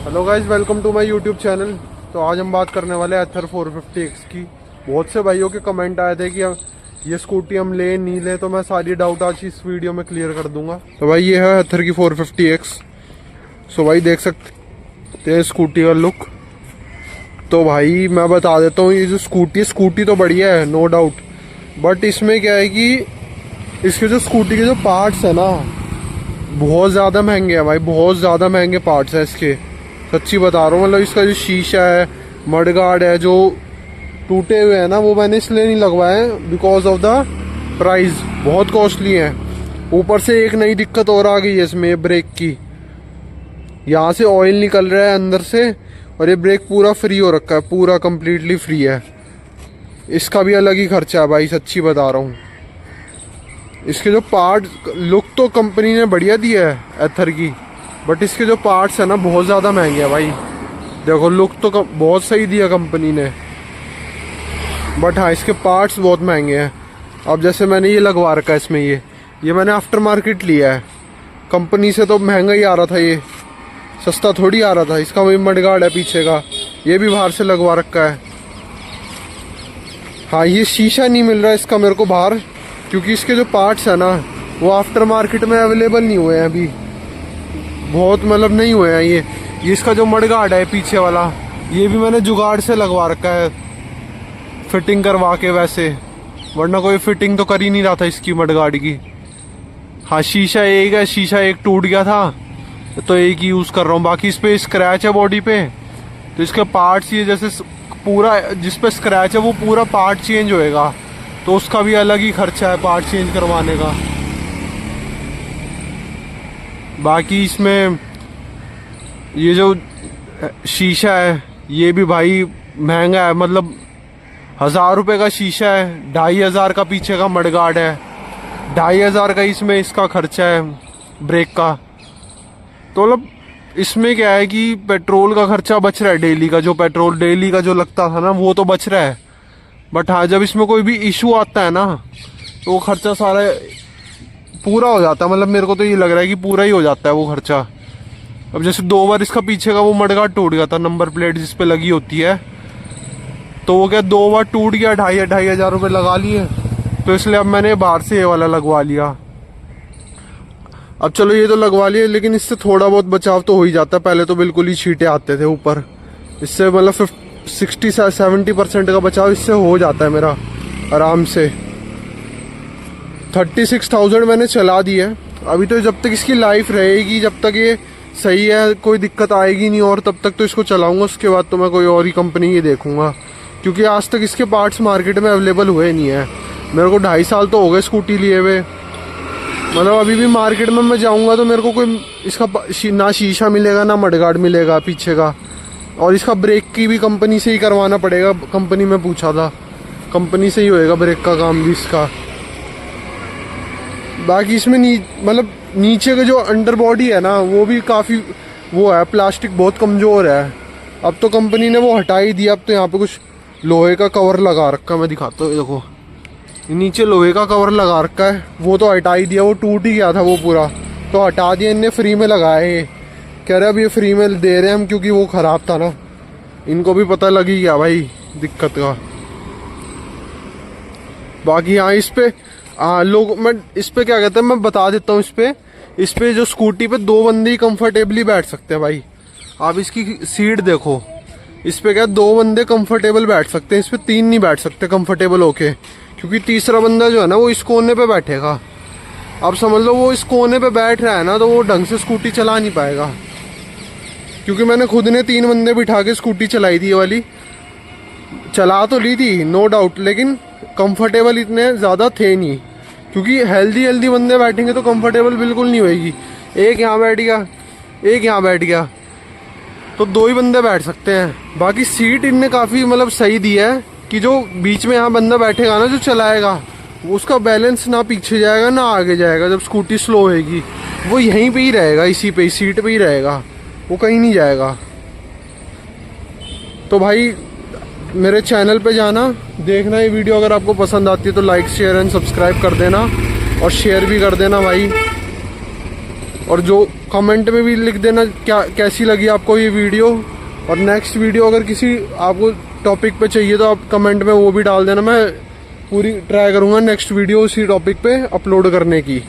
Hello guys, welcome to my YouTube channel. तो आज हम बात करने वाले हैं एथर 450X की। बहुत से भाइयों के कमेंट आए थे कि ये स्कूटी हम ले नहीं ले, तो मैं सारी डाउट आज इस वीडियो में क्लियर कर दूंगा। तो भाई ये है एथर की 450X। सो भाई देख सकते हैं स्कूटी का लुक। तो भाई मैं बता देता हूँ, ये जो स्कूटी तो बढ़िया है, नो डाउट। बट इसमें क्या है कि इसके जो स्कूटी के जो पार्ट्स है ना, बहुत ज़्यादा महंगे हैं भाई, बहुत ज़्यादा महंगे पार्ट्स हैं इसके। सच्ची बता रहा हूँ। मतलब इसका जो शीशा है, मडगार्ड है, जो टूटे हुए हैं ना, वो मैंने इसलिए नहीं लगवाए बिकॉज ऑफ द प्राइस, बहुत कॉस्टली है। ऊपर से एक नई दिक्कत और आ गई है इसमें, ब्रेक की। यहाँ से ऑयल निकल रहा है अंदर से, और ये ब्रेक पूरा फ्री हो रखा है, पूरा कंप्लीटली फ्री है। इसका भी अलग ही खर्चा है भाई, सच्ची बता रहा हूँ। इसके जो पार्ट, लुक तो कंपनी ने बढ़िया दिया है एथर की, बट इसके जो पार्ट्स है ना, बहुत ज़्यादा महंगे हैं भाई। देखो लुक तो बहुत सही दिया कंपनी ने, बट हाँ इसके पार्ट्स बहुत महंगे हैं। अब जैसे मैंने ये लगवा रखा है इसमें, ये मैंने आफ्टर मार्केट लिया है। कंपनी से तो महंगा ही आ रहा था, ये सस्ता थोड़ी आ रहा था। इसका वही मडगार्ड है पीछे का, ये भी बाहर से लगवा रखा है। हाँ ये शीशा नहीं मिल रहा है इसका मेरे को बाहर, क्योंकि इसके जो पार्ट्स है ना, वो आफ्टर मार्केट में अवेलेबल नहीं हुए हैं अभी, बहुत मतलब नहीं हुए हैं। ये इसका जो मडगार्ड है पीछे वाला, ये भी मैंने जुगाड़ से लगवा रखा है, फिटिंग करवा के वैसे, वरना कोई फिटिंग तो कर ही नहीं रहा था इसकी मडगार्ड की। हाँ शीशा एक है, शीशा एक टूट गया था तो एक ही यूज़ कर रहा हूँ। बाकी इस पे स्क्रैच है बॉडी पे, तो इसके पार्ट्स ये जैसे पूरा जिस पे स्क्रैच है वो पूरा पार्ट चेंज होएगा, तो उसका भी अलग ही खर्चा है पार्ट चेंज करवाने का। बाकी इसमें ये जो शीशा है, ये भी भाई महंगा है। मतलब 1000 रुपये का शीशा है, 2500 का पीछे का मडगार्ड है, 2500 का इसमें इसका खर्चा है ब्रेक का। तो मतलब इसमें क्या है कि पेट्रोल का खर्चा बच रहा है, डेली का जो पेट्रोल डेली का जो लगता था ना, वो तो बच रहा है। बट हाँ जब इसमें कोई भी इशू आता है ना, तो वो खर्चा सारा पूरा हो जाता है। मतलब मेरे को तो ये लग रहा है कि पूरा ही हो जाता है वो खर्चा। अब जैसे 2 बार इसका पीछे का वो मडगार्ड टूट गया था, नंबर प्लेट जिस पे लगी होती है, तो वो क्या 2 बार टूट गया, 2500 रुपये लगा लिए, तो इसलिए अब मैंने बाहर से ये वाला लगवा लिया। अब चलो ये तो लगवा लिया, लेकिन इससे थोड़ा बहुत बचाव तो हो ही जाता है। पहले तो बिल्कुल ही छींटे आते थे ऊपर, इससे मतलब 60-70% का बचाव इससे हो जाता है मेरा आराम से। 36,000 मैंने चला दी है अभी। तो जब तक इसकी लाइफ रहेगी, जब तक ये सही है, कोई दिक्कत आएगी नहीं, और तब तक तो इसको चलाऊंगा। उसके बाद तो मैं कोई और ही कंपनी ही देखूंगा, क्योंकि आज तक इसके पार्ट्स मार्केट में अवेलेबल हुए नहीं है। मेरे को 2.5 साल तो हो गए स्कूटी लिए हुए। मतलब अभी भी मार्केट में मैं जाऊंगा तो मेरे को कोई इसका ना शीशा मिलेगा, ना मडगार्ड मिलेगा पीछे का। और इसका ब्रेक की भी कंपनी से ही करवाना पड़ेगा। कंपनी में पूछा था, कंपनी से ही होएगा ब्रेक का काम भी इसका। बाकी इसमें मतलब नीचे का जो अंडर बॉडी है ना, वो भी काफ़ी वो है, प्लास्टिक बहुत कमज़ोर है। अब तो कंपनी ने वो हटा ही दिया। अब तो यहाँ पे कुछ लोहे का कवर लगा रखा है, मैं दिखाता हूँ। देखो नीचे लोहे का कवर लगा रखा है, वो तो हटा ही दिया। वो टूट ही गया था वो पूरा, तो हटा दिया इनने, फ्री में लगाया है। कह रहे अब ये फ्री में दे रहे हैं हम, क्योंकि वो ख़राब था ना। इनको भी पता लग ही गया भाई दिक्कत का। बाकी हाँ इस पे लोग, मैं इस पे क्या कहते हैं, मैं बता देता हूँ। इस पे जो स्कूटी पे 2 बंदे ही कंफर्टेबली बैठ सकते हैं भाई। आप इसकी सीट देखो, इस पे क्या 2 बंदे कंफर्टेबल बैठ सकते हैं, इस पे 3 नहीं बैठ सकते कंफर्टेबल होके, क्योंकि तीसरा बंदा जो है ना, वो इस कोने पे बैठेगा। अब समझ लो वो इस कोने पे बैठ रहा है ना, तो वो ढंग से स्कूटी चला नहीं पाएगा। क्योंकि मैंने खुद ने 3 बंदे बिठा के स्कूटी चलाई थी, ये वाली चला तो ली थी नो डाउट, लेकिन कंफर्टेबल इतने ज़्यादा थे नहीं। क्योंकि हेल्दी बंदे बैठेंगे तो कंफर्टेबल बिल्कुल नहीं होएगी। एक यहाँ बैठ गया, एक यहाँ बैठ गया, तो 2 ही बंदे बैठ सकते हैं। बाकी सीट इनने काफ़ी मतलब सही दी है, कि जो बीच में यहाँ बंदा बैठेगा ना, जो चलाएगा, उसका बैलेंस ना पीछे जाएगा ना आगे जाएगा। जब स्कूटी स्लो होएगी, वो यहीं पे ही रहेगा, इसी पे, सीट पे ही रहेगा, वो कहीं नहीं जाएगा। तो भाई मेरे चैनल पे जाना, देखना ये वीडियो। अगर आपको पसंद आती है तो लाइक शेयर एंड सब्सक्राइब कर देना, और शेयर भी कर देना भाई। और जो कमेंट में भी लिख देना क्या कैसी लगी आपको ये वीडियो। और नेक्स्ट वीडियो अगर किसी आपको टॉपिक पे चाहिए तो आप कमेंट में वो भी डाल देना, मैं पूरी ट्राई करूँगा नेक्स्ट वीडियो उसी टॉपिक पे अपलोड करने की।